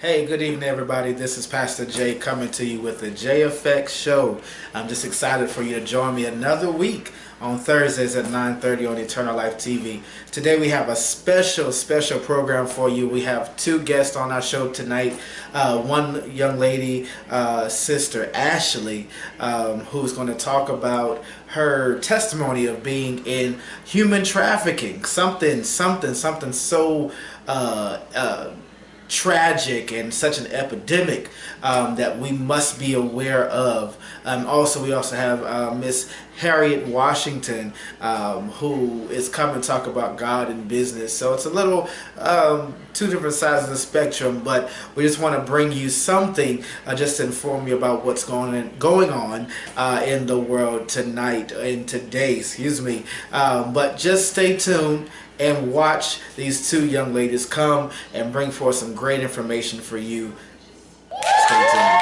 Hey, good evening, everybody. This is Pastor Jay coming to you with the TheJAffect2. I'm just excited for you to join me another week on Thursdays at 9:30 on Eternal Life TV. Today we have a special program for you. We have two guests on our show tonight. One young lady, Sister Ashley, who's going to talk about her testimony of being in human trafficking. Something so tragic and such an epidemic that we must be aware of. We also have Miss Harriet Washington, who is coming to talk about God and business. So it's a little two different sides of the spectrum, but we just want to bring you something just to inform you about what's going on in the world tonight, in today, excuse me. But just stay tuned and watch these two young ladies come and bring forth some great information for you. Stay tuned.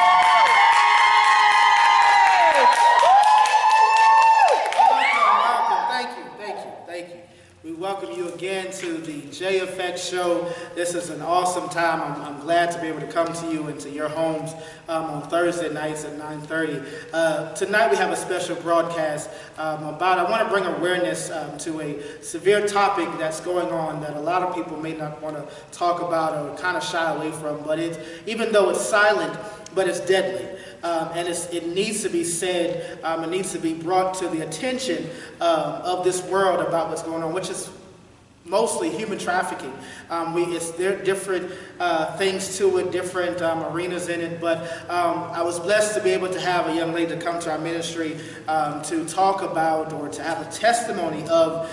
Thank you. We welcome you again to the TheJAffect Show. This is an awesome time. I'm glad to be able to come to you into your homes on Thursday nights at 9:30. Tonight we have a special broadcast I want to bring awareness to a severe topic that's going on that a lot of people may not want to talk about or kind of shy away from, but even though it's silent, but it's deadly. And it needs to be said, it needs to be brought to the attention of this world about what's going on, which is mostly human trafficking. There are different things to it, different arenas in it, but I was blessed to be able to have a young lady to come to our ministry to talk about or to have a testimony of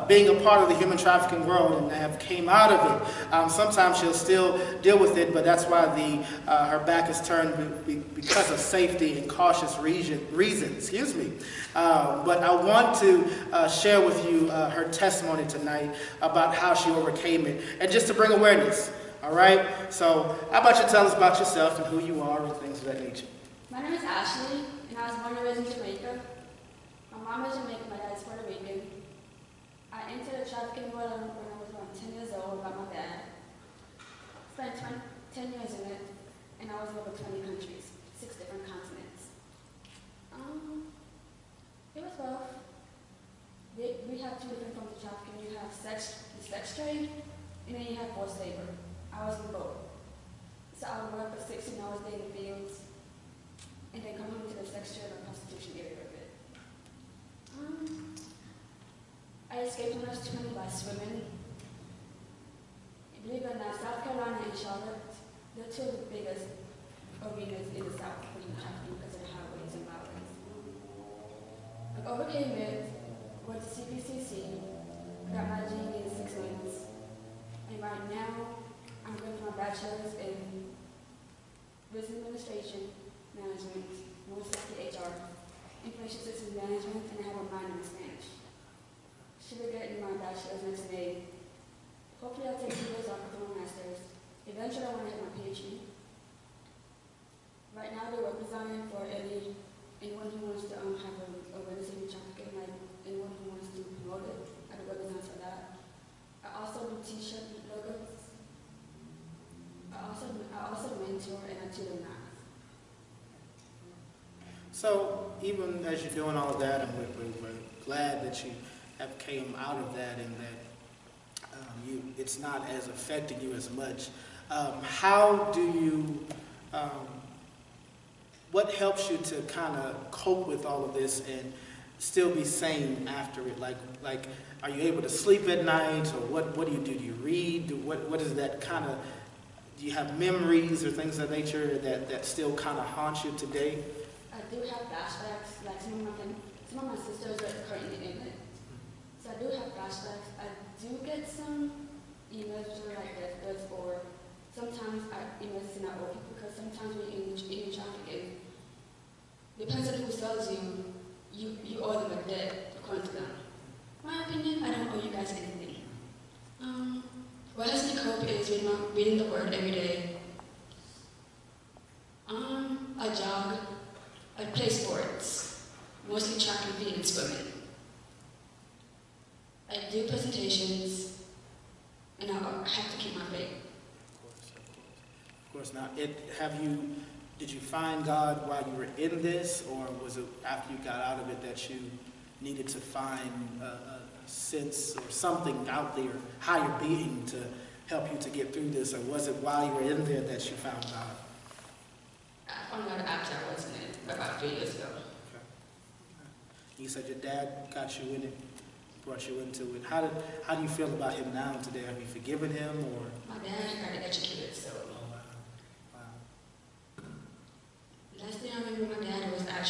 being a part of the human trafficking world and have came out of it. Sometimes she'll still deal with it, but that's why her back is turned because of safety and cautious reasons. Excuse me. But I want to share with you her testimony tonight about how she overcame it, and just to bring awareness. All right? So how about you tell us about yourself and who you are and things of that nature? My name is Ashley, and I was born and raised in Jamaica. My mom is Jamaican, my dad is Puerto Rican. I entered the trafficking world when I was around 10 years old by my dad. Spent 10 years in it, and I was in over 20 countries, 6 different continents. It was rough. We have 2 different forms of trafficking. You have the sex trade, and then you have forced labor. I was in both. So I would work for 16 hours a day in the fields, and then come home to the sex trade or prostitution area of it. I escaped when I was 20 by swimming. And believe it or not, South Carolina and Charlotte, they're 2 of the biggest arenas in the South for human trafficking because of the highways and byways. I overcame it, went to CPCC, got my GED in 6 months, and right now I'm going for my bachelor's in business administration, management, more specifically HR, information systems management, and I have a minor in Spanish. Should be getting my bachelor's next May. Hopefully I'll take 2 years off for my master's. Eventually I want to get my PhD. Right now they're web designing for anyone who wants to have a registered trafficking, like anyone who wants to promote it. I do web design for that. I also do t-shirt logos. I also mentor and I tutor math. So even as you're doing all of that, and we're glad that you have came out of that and that it's not as affecting you as much. How do you, what helps you to kind of cope with all of this and still be sane after it? Like, are you able to sleep at night, or what do you do? Do you read? What is that kind of? Do you have memories or things of that nature that still kind of haunt you today? I do have flashbacks. Like some of my sisters are currently in it, so I do have flashbacks. I do get some emails which are like death threats, or sometimes emails send out open because sometimes when you're in trafficking, depends on who sells you. You owe them a debt according to them. My opinion, I don't owe you guys anything. What helps me cope is reading the word every day. I jog. I play sports, mostly track and field and swimming. I do presentations, and I have to keep my faith. course. Now, did you find God while you were in this, or was it after you got out of it that you needed to find a sense or something out there, higher being, to help you to get through this, or was it while you were in there that you found God? I found out after I was in it, about 3 years ago. Okay. You said your dad got you in it, brought you into it. How do you feel about him now today? Have you forgiven him, or? My dad got educated, so. Last thing I remember my dad was I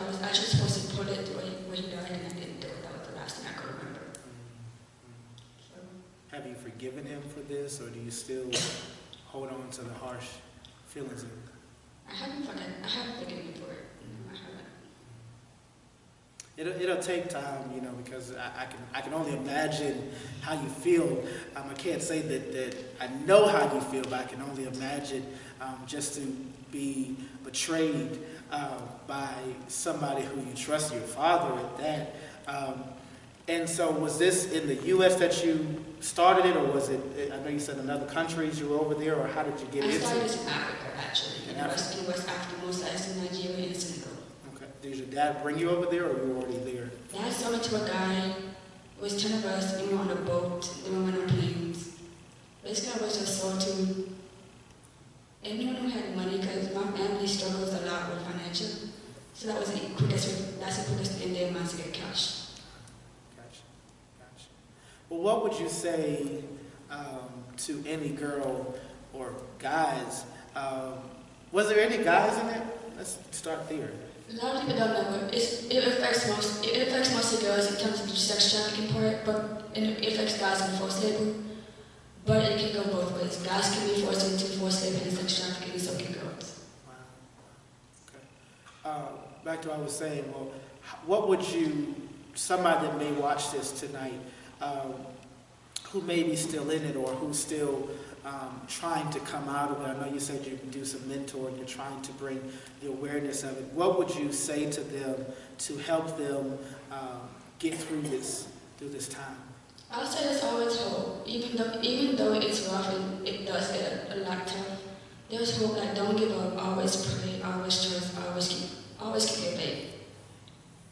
was actually supposed to put it where he died, and I didn't do it. That was the last thing I could remember. So, have you forgiven him for this, or do you still hold on to the harsh feelings of it? I haven't forgiven him for it. No, I haven't. It'll take time, because I can only imagine how you feel. I can't say that I know how you feel, but I can only imagine just to be betrayed by somebody who you trust, your father at that. And so was this in the U.S. that you started it, or was it, I know you said in other countries you were over there, or how did you get into it? I started this in Africa, actually. In West Africa, most in Nigeria and Senegal. Okay. Did your dad bring you over there, or you were already there? Dad sold me to a guy. It was 10 of us, and we were on a boat, then we went on planes. Basically, I was just sold to anyone who had money, because my family struggles a lot with financial. So that's the quickest in their minds to get cash. Gotcha. Well, what would you say to any girl or guys? Was there any guys in it? Let's start there. A lot of people don't know, but it affects most of the girls in terms of the sex trafficking part, but it affects guys in forced labor. But it can go both ways. Guys can be forced into forced labor and sex trafficking, and so can girls. Wow. Okay. Back to what I was saying. Well, what would somebody that may watch this tonight, who may be still in it or who's still trying to come out of it? I know you said you can do some mentoring. You're trying to bring the awareness of it. What would you say to them to help them get through this time? I'll say there's always hope. Even though it's rough and it does get a lot tough, there's hope. Like, don't give up. Always pray. Always trust. Always keep your faith.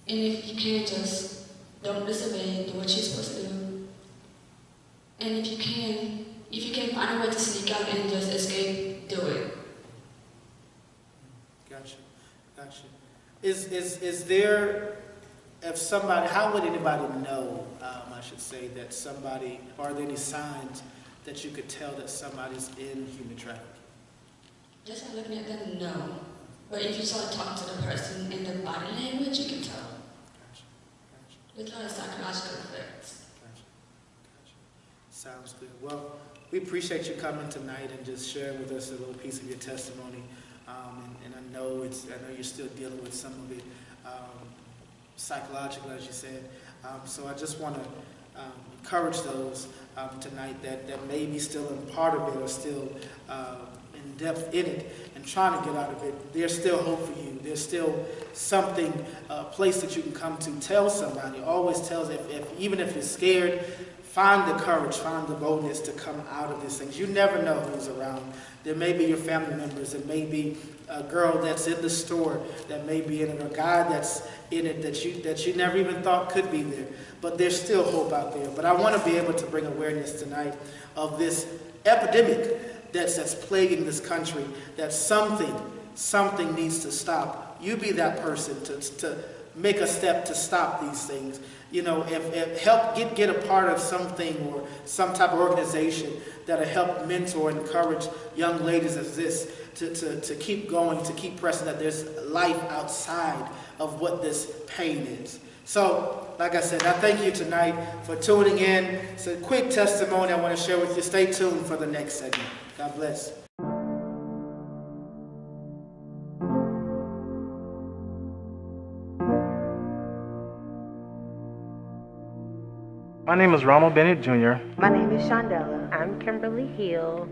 And if you can't, just don't disobey. Do what you're supposed to do. And if you can find a way to sneak out and just escape, do it. Gotcha. Is there, if somebody, how would anybody know, I should say, that somebody, are there any signs that you could tell that somebody's in human trafficking? Just by looking at them, no. But if you start talking to the person in the body language, you can tell. Gotcha. There's a lot of psychological effects. Gotcha. Sounds good. Well, we appreciate you coming tonight and just sharing with us a little piece of your testimony. And I know you're still dealing with some of it psychological, as you said. So I just want to encourage those tonight that may be still in part of it or still in depth in it and trying to get out of it. There's still hope for you. There's still something, a place that you can come to. Tell somebody. Always tell, even if you're scared, find the courage, find the boldness to come out of these things. You never know who's around. There may be your family members. It may be a girl that's in the store that may be in it, or a guy that's in it that you never even thought could be there. But there's still hope out there. But I want to be able to bring awareness tonight of this epidemic that's plaguing this country, that something needs to stop. You be that person to make a step to stop these things. If help get a part of something or some type of organization that'll help mentor and encourage young ladies as this to keep going, to keep pressing that there's life outside of what this pain is. So, like I said, I thank you tonight for tuning in. It's a quick testimony I want to share with you. Stay tuned for the next segment. God bless. My name is Ronald Bennett Jr. My name is Shondella. I'm Kimberly Hill.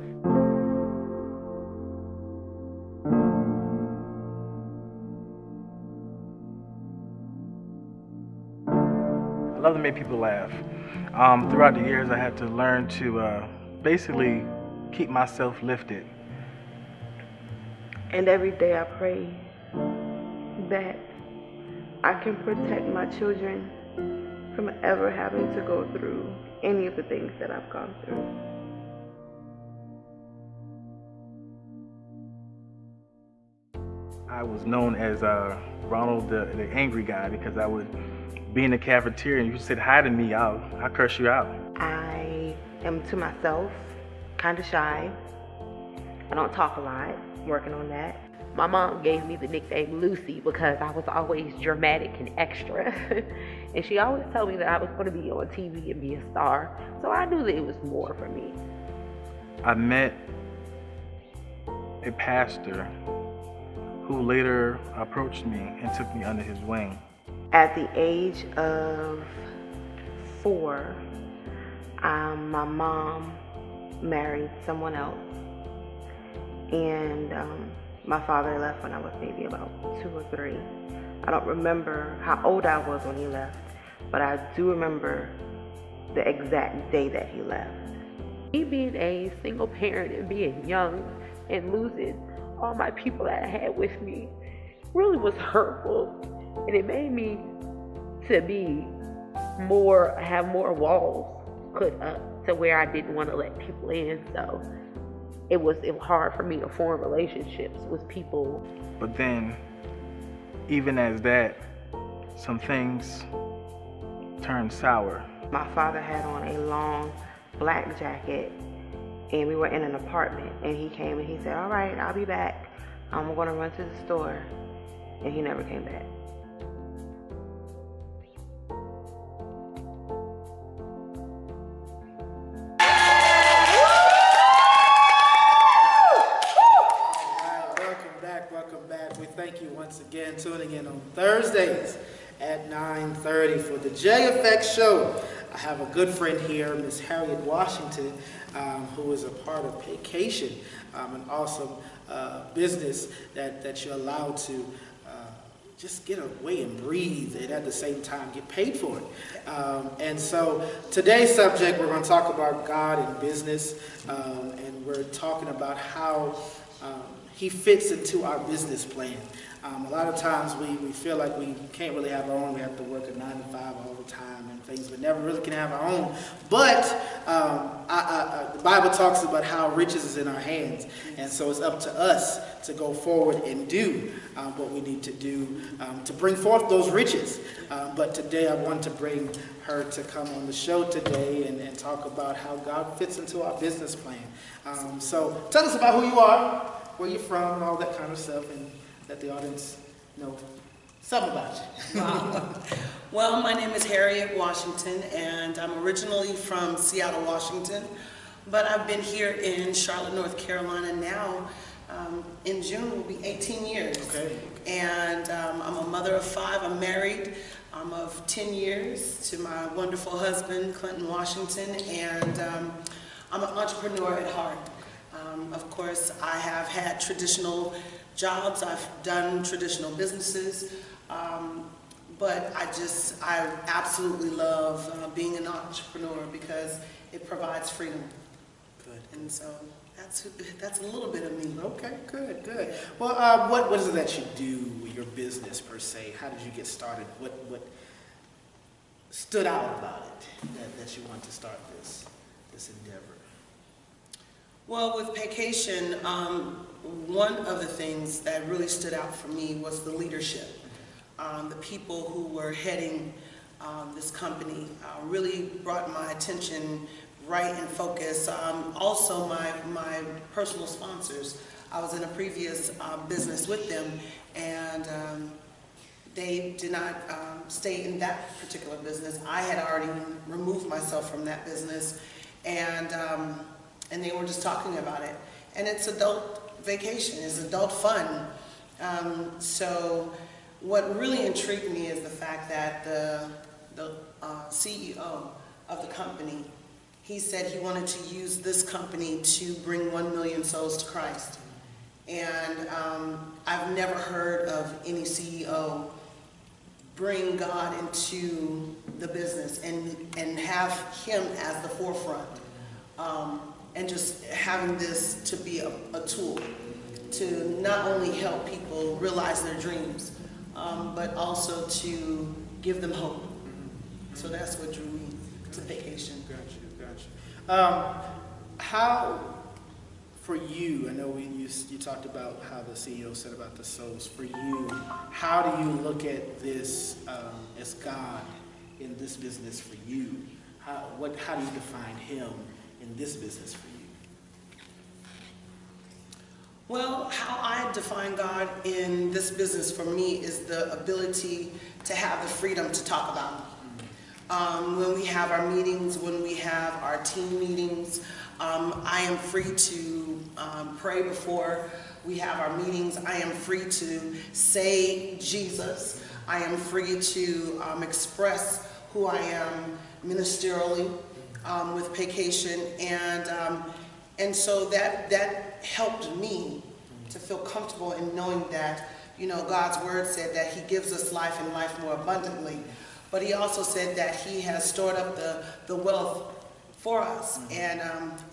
I love to make people laugh. Throughout the years, I had to learn to basically keep myself lifted. And every day I pray that I can protect my children from ever having to go through any of the things that I've gone through. I was known as Ronald the angry guy because I would be in the cafeteria and you said hi to me, I'll curse you out. I am to myself, kind of shy. I don't talk a lot, working on that. My mom gave me the nickname Lucy because I was always dramatic and extra. And she always told me that I was going to be on TV and be a star. So I knew that it was more for me. I met a pastor who later approached me and took me under his wing. At the age of 4, my mom married someone else. And my father left when I was maybe about 2 or 3. I don't remember how old I was when he left, but I do remember the exact day that he left. Me being a single parent and being young and losing all my people that I had with me really was hurtful. And it made me to be have more walls put up to where I didn't want to let people in. So it was hard for me to form relationships with people. But then, even as that, some things turned sour. My father had on a long black jacket, and we were in an apartment, and he came and he said, "All right, I'll be back. I'm going to run to the store." And he never came back. Welcome back. We thank you once again tuning in on Thursdays at 9:30 for the TheJAffect Show. I have a good friend here, Miss Harriet Washington, who is a part of Vacation, an awesome business that you're allowed to just get away and breathe and at the same time get paid for it. And so today's subject, we're going to talk about God and business, and we're talking about how He fits into our business plan. A lot of times we feel like we can't really have our own. We have to work a 9 to 5 all the time and things. We never really can have our own. But the Bible talks about how riches is in our hands. And so it's up to us to go forward and do what we need to do to bring forth those riches. But today I want to bring her to come on the show today and talk about how God fits into our business plan. So tell us about who you are, where you're from, and all that kind of stuff, and let the audience know something about you. Wow. Well, my name is Harriet Washington, and I'm originally from Seattle, Washington, but I've been here in Charlotte, North Carolina now. In June will be 18 years. Okay. And I'm a mother of 5. I'm married. I'm of 10 years to my wonderful husband, Clinton Washington, and I'm an entrepreneur at heart. Of course, I have had traditional jobs, I've done traditional businesses, but I absolutely love being an entrepreneur because it provides freedom. Good. And so that's a little bit of me. Okay, good. Well, what is it that you do with your business per se? How did you get started? What stood out about it that you want to start this endeavor? Well, with Vacation, one of the things that really stood out for me was the leadership. The people who were heading this company really brought my attention right in focus. Also, my personal sponsors. I was in a previous business with them, and they did not stay in that particular business. I had already removed myself from that business, and they were just talking about it. And it's adult vacation, it's adult fun. So what really intrigued me is the fact that the CEO of the company, he said he wanted to use this company to bring 1 million souls to Christ. And I've never heard of any CEO bring God into the business and have him as the forefront. And just having this to be a tool to not only help people realize their dreams, but also to give them hope. So that's what drew me to Vacation. Got you. How, for you, I know you talked about how the CEO said about the souls. For you, how do you look at this as God in this business for you? How do you define Him in this business for you? Well, how I define God in this business for me is the ability to have the freedom to talk about Him. When we have our meetings, when we have our team meetings, I am free to pray before we have our meetings. I am free to say Jesus. I am free to express who I am ministerially with Vacation, and so that helped me to feel comfortable in knowing that, you know, God's word said that He gives us life and life more abundantly, but He also said that He has stored up the wealth for us, and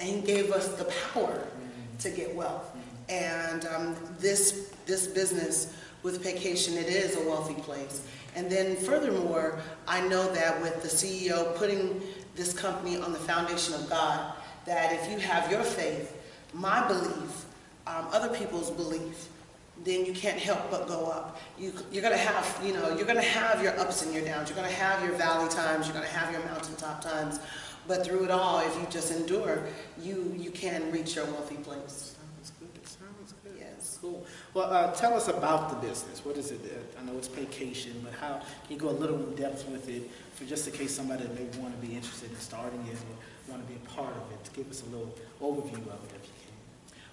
He gave us the power to get wealth. And this business with Vacation, it is a wealthy place. And then furthermore, I know that with the CEO putting this company on the foundation of God, that if you have your faith, my belief, other people's belief, then you can't help but go up. You're gonna have, you're gonna have your ups and your downs. You're gonna have your valley times. You're gonna have your mountaintop times. But through it all, if you just endure, you can reach your wealthy place. Sounds good. Yes. Cool. Well, tell us about the business. What is it? I know it's Vacation, but how can you go a little in depth with it, for just in case somebody may want to be interested in starting it or want to be a part of it? Give us a little overview of it if you can.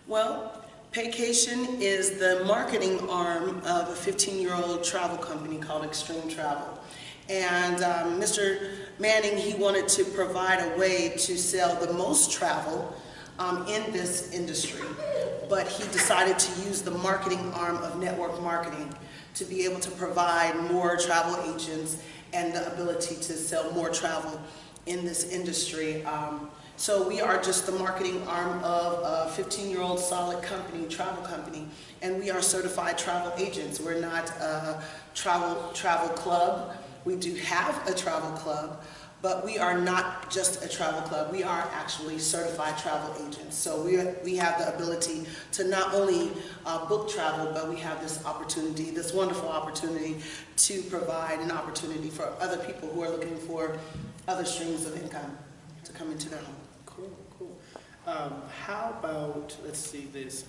Well, Vacation is the marketing arm of a 15-year-old travel company called Extreme Travel. And Mr. Manning, he wanted to provide a way to sell the most travel in this industry, but he decided to use the marketing arm of network marketing to be able to provide more travel agents and the ability to sell more travel in this industry. So we are just the marketing arm of a 15-year-old solid company, travel company, and we are certified travel agents. We're not a travel club. We do have a travel club, but we are not just a travel club. We are actually certified travel agents. So we have the ability to not only book travel, but we have this opportunity, this wonderful opportunity to provide an opportunity for other people who are looking for other streams of income to come into their home. Cool. How about, let's see this,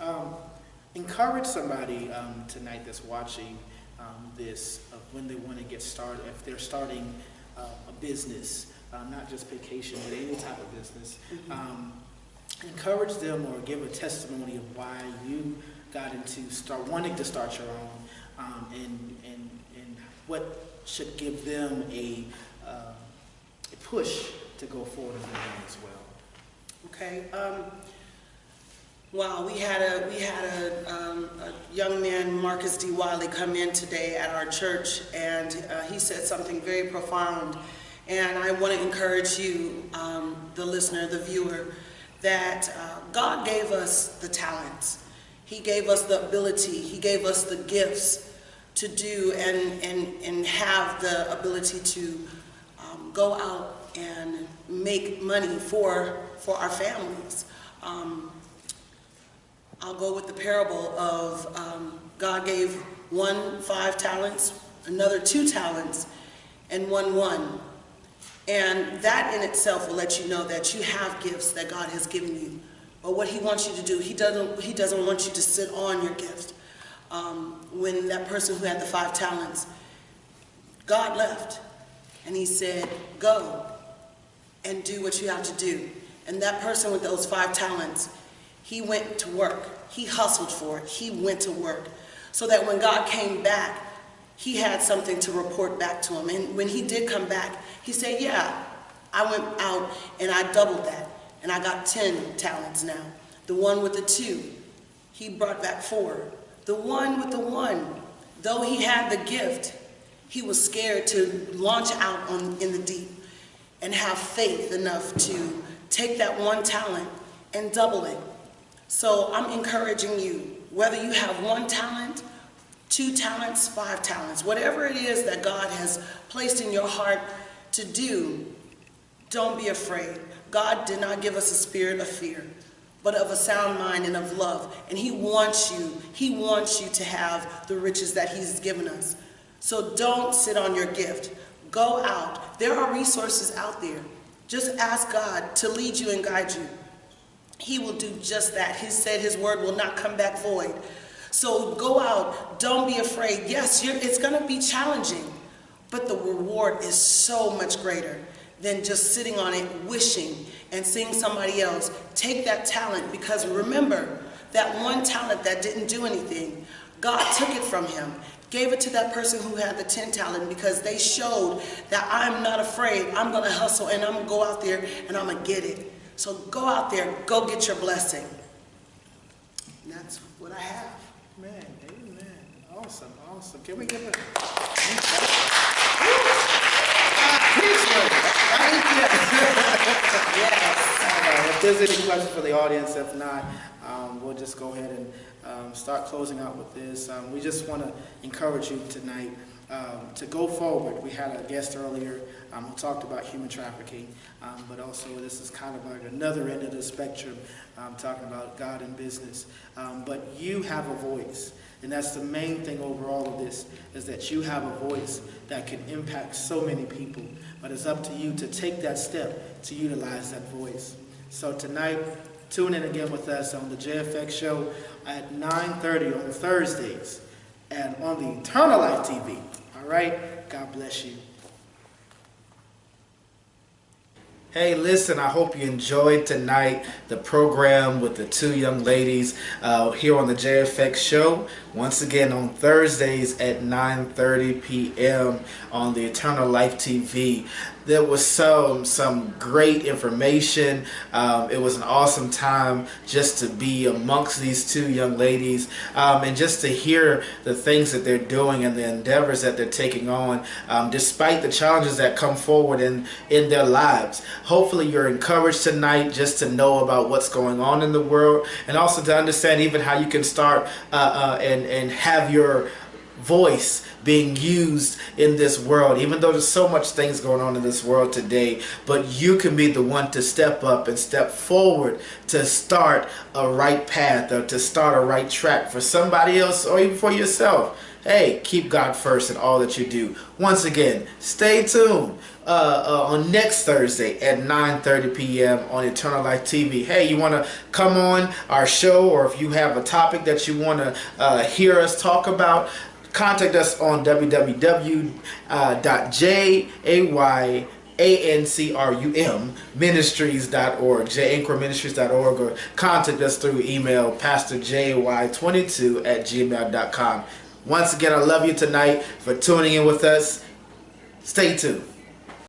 encourage somebody tonight that's watching this when they want to get started, if they're starting a business, not just Vacation, but any type of business. Encourage them or give a testimony of why you got into wanting to start your own, and what should give them a push to go forward in their own as well. Okay. Wow, we had a young man, Marcus D. Wiley, come in today at our church, and he said something very profound. And I want to encourage you, the listener, the viewer, that God gave us the talents. He gave us the ability. He gave us the gifts to do and have the ability to go out and make money for our families. I'll go with the parable of God gave one 5 talents, another 2 talents, and one 1. And that in itself will let you know that you have gifts that God has given you. But what He wants you to do, He doesn't want you to sit on your gift. When that person who had the 5 talents, God left, and He said, go and do what you have to do. And that person with those 5 talents, he went to work. He hustled for it. He went to work. So that when God came back, he had something to report back to him. And when he did come back, he said, yeah, I went out and I doubled that. And I got 10 talents now. The one with the 2, he brought back 4. The one with the 1, though he had the gift, he was scared to launch out in the deep and have faith enough to take that 1 talent and double it. So I'm encouraging you, Whether you have 1 talent, 2 talents, 5 talents, whatever it is that God has placed in your heart to do, don't be afraid. God did not give us a spirit of fear, but of a sound mind and of love. And He wants you to have the riches that He's given us. So don't sit on your gift. Go out. There are resources out there. Just ask God to lead you and guide you. He will do just that. He said His word will not come back void. So go out. Don't be afraid. Yes, it's going to be challenging, but the reward is so much greater than just sitting on it, wishing and seeing somebody else take that talent. Because remember, that 1 talent that didn't do anything, God took it from him, gave it to that person who had the 10 talent, because they showed that I'm not afraid. I'm going to hustle and I'm going to go out there and I'm going to get it. So go out there, go get your blessing. And that's what I have. Man, amen. Awesome, awesome. Can we give it? If there's any questions for the audience, if not, we'll just go ahead and start closing out with this. We just want to encourage you tonight to go forward. We had a guest earlier who talked about human trafficking, but also this is kind of like another end of the spectrum, talking about God in business. But you have a voice, and that's the main thing over all of this, is that you have a voice that can impact so many people. But it's up to you to take that step to utilize that voice. So tonight, tune in again with us on the JFX show at 9:30 on Thursdays and on the Eternal Life TV. All right? God bless you. Hey, listen, I hope you enjoyed tonight the program with the 2 young ladies here on the JFX show. Once again on Thursdays at 9:30 p.m. on the Eternal Life TV. There was some great information. It was an awesome time just to be amongst these 2 young ladies and just to hear the things that they're doing and the endeavors that they're taking on, despite the challenges that come forward in their lives. Hopefully you're encouraged tonight just to know about what's going on in the world, and also to understand even how you can start and have your voice being used in this world, even though there's so much things going on in this world today. But you can be the one to step up and step forward to start a right path, or to start a right track for somebody else or even for yourself. Hey, keep God first in all that you do. Once again, stay tuned on next Thursday at 9:30 p.m. on Eternal Life TV. Hey, you want to come on our show, or if you have a topic that you want to hear us talk about, contact us on www.jayancrum.ministries.org, jayancrumministries.org, or contact us through email pastorjay22@gmail.com. Once again, I love you tonight for tuning in with us. Stay tuned.